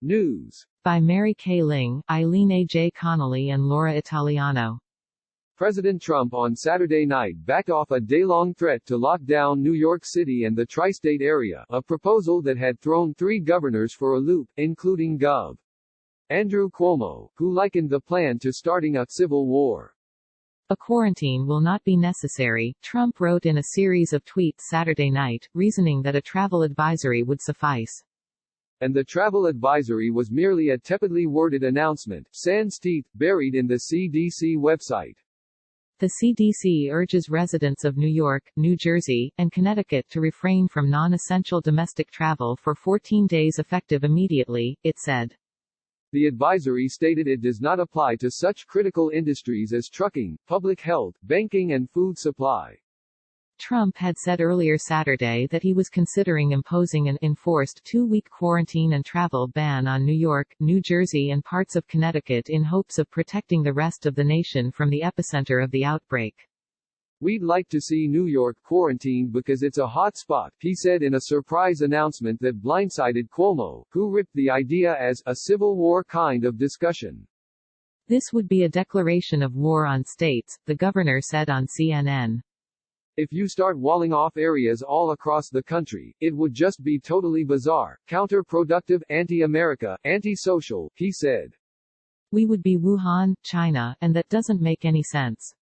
News. By Mary K. Ling, Eileen A. J. Connolly and Laura Italiano. President Trump on Saturday night backed off a day-long threat to lock down New York City and the tri-state area, a proposal that had thrown 3 governors for a loop, including Gov. Andrew Cuomo, who likened the plan to starting a civil war. A quarantine will not be necessary, Trump wrote in a series of tweets Saturday night, reasoning that a travel advisory would suffice. And the travel advisory was merely a tepidly worded announcement, sans teeth, buried in the CDC website. The CDC urges residents of New York, New Jersey, and Connecticut to refrain from non-essential domestic travel for 14 days effective immediately, it said. The advisory stated it does not apply to such critical industries as trucking, public health, banking and food supply. Trump had said earlier Saturday that he was considering imposing an enforced 2-week quarantine and travel ban on New York, New Jersey and parts of Connecticut in hopes of protecting the rest of the nation from the epicenter of the outbreak. We'd like to see New York quarantined because it's a hot spot, he said in a surprise announcement that blindsided Cuomo, who ripped the idea as a civil war kind of discussion. This would be a declaration of war on states, the governor said on CNN. If you start walling off areas all across the country, it would just be totally bizarre, counterproductive, anti-America, anti-social, he said. We would be Wuhan, China, and that doesn't make any sense.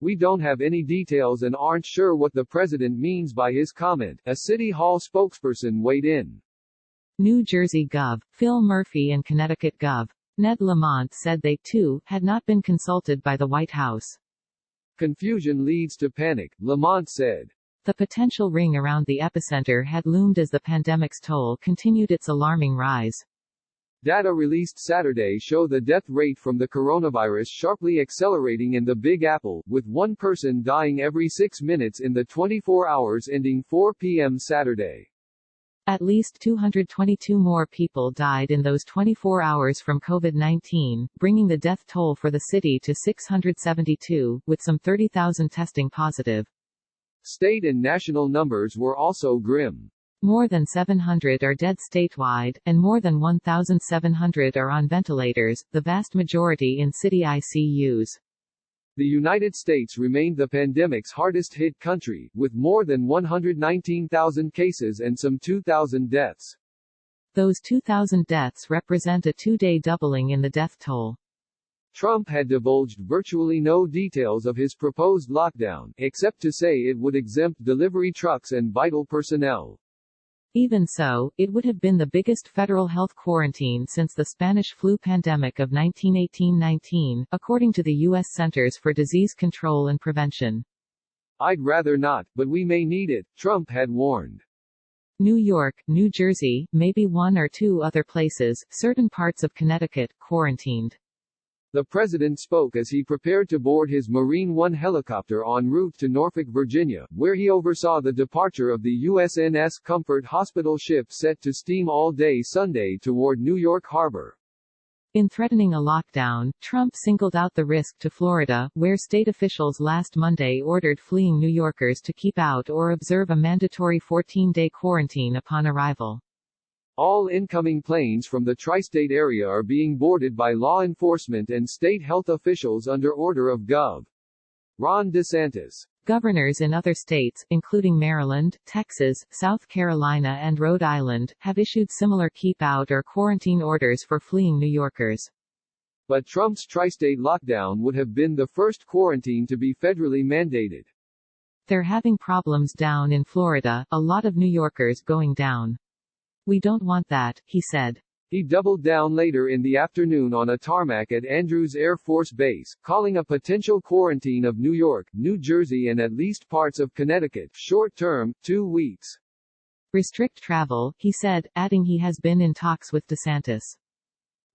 We don't have any details and aren't sure what the president means by his comment, a City Hall spokesperson weighed in. New Jersey Gov. Phil Murphy and Connecticut Gov. Ned Lamont said they, too, had not been consulted by the White House. Confusion leads to panic, Lamont said. The potential ring around the epicenter had loomed as the pandemic's toll continued its alarming rise. Data released Saturday show the death rate from the coronavirus sharply accelerating in the Big Apple, with 1 person dying every 6 minutes in the 24 hours ending 4 p.m. Saturday. At least 222 more people died in those 24 hours from COVID-19, bringing the death toll for the city to 672, with some 30,000 testing positive. State and national numbers were also grim. More than 700 are dead statewide, and more than 1,700 are on ventilators, the vast majority in city ICUs. The United States remained the pandemic's hardest-hit country, with more than 119,000 cases and some 2,000 deaths. Those 2,000 deaths represent a 2-day doubling in the death toll. Trump had divulged virtually no details of his proposed lockdown, except to say it would exempt delivery trucks and vital personnel. Even so, it would have been the biggest federal health quarantine since the Spanish flu pandemic of 1918-19, according to the U.S. Centers for Disease Control and Prevention. I'd rather not, but we may need it, Trump had warned. New York, New Jersey, maybe 1 or 2 other places, certain parts of Connecticut, quarantined. The president spoke as he prepared to board his Marine One helicopter en route to Norfolk, Virginia, where he oversaw the departure of the USNS Comfort hospital ship set to steam all day Sunday toward New York Harbor. In threatening a lockdown, Trump singled out the risk to Florida, where state officials last Monday ordered fleeing New Yorkers to keep out or observe a mandatory 14-day quarantine upon arrival. All incoming planes from the tri-state area are being boarded by law enforcement and state health officials under order of Gov. Ron DeSantis. Governors in other states, including Maryland, Texas, South Carolina and Rhode Island, have issued similar keep-out or quarantine orders for fleeing New Yorkers. But Trump's tri-state lockdown would have been the first quarantine to be federally mandated. They're having problems down in Florida, a lot of New Yorkers going down. We don't want that, he said. He doubled down later in the afternoon on a tarmac at Andrews Air Force Base, calling a potential quarantine of New York, New Jersey and at least parts of Connecticut, short-term, 2 weeks. Restrict travel, he said, adding he has been in talks with DeSantis.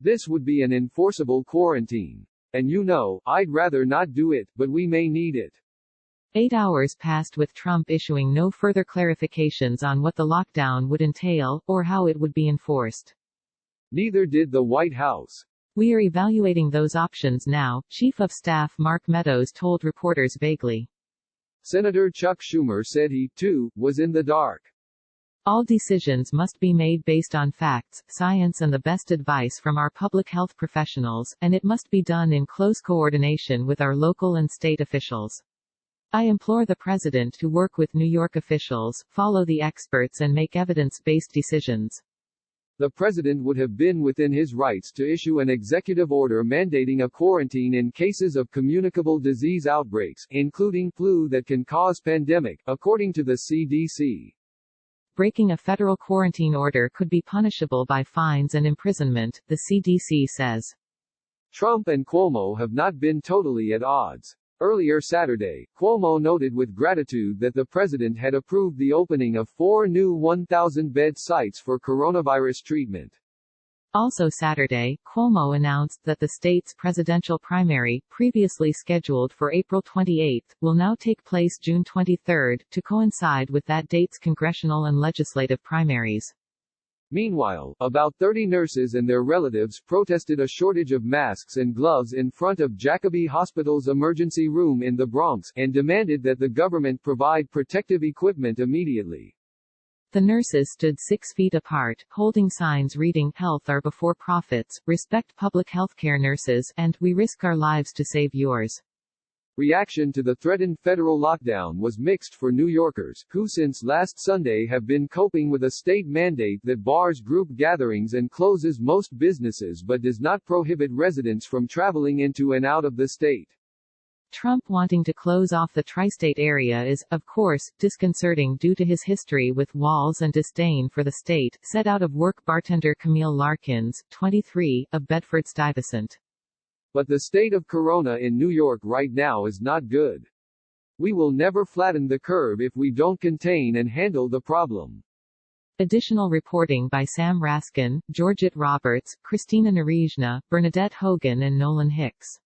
This would be an enforceable quarantine. And you know, I'd rather not do it, but we may need it. 8 hours passed with Trump issuing no further clarifications on what the lockdown would entail, or how it would be enforced. Neither did the White House. We are evaluating those options now, Chief of Staff Mark Meadows told reporters vaguely. Senator Chuck Schumer said he, too, was in the dark. All decisions must be made based on facts, science and the best advice from our public health professionals, and it must be done in close coordination with our local and state officials. I implore the President to work with New York officials, follow the experts and make evidence-based decisions. The President would have been within his rights to issue an executive order mandating a quarantine in cases of communicable disease outbreaks, including flu that can cause pandemic, according to the CDC. Breaking a federal quarantine order could be punishable by fines and imprisonment, the CDC says. Trump and Cuomo have not been totally at odds. Earlier Saturday, Cuomo noted with gratitude that the president had approved the opening of 4 new 1,000-bed sites for coronavirus treatment. Also Saturday, Cuomo announced that the state's presidential primary, previously scheduled for April 28, will now take place June 23, to coincide with that date's congressional and legislative primaries. Meanwhile, about 30 nurses and their relatives protested a shortage of masks and gloves in front of Jacobi Hospital's emergency room in the Bronx, and demanded that the government provide protective equipment immediately. The nurses stood 6 feet apart, holding signs reading, "Health are before profits, respect public healthcare nurses," and "We risk our lives to save yours." Reaction to the threatened federal lockdown was mixed for New Yorkers, who since last Sunday have been coping with a state mandate that bars group gatherings and closes most businesses but does not prohibit residents from traveling into and out of the state. Trump wanting to close off the tri-state area is, of course, disconcerting due to his history with walls and disdain for the state, said out-of-work bartender Camille Larkins, 23, of Bedford-Stuyvesant. But the state of corona in New York right now is not good. We will never flatten the curve if we don't contain and handle the problem. Additional reporting by Sam Raskin, Georgette Roberts, Christina Narejna, Bernadette Hogan and Nolan Hicks.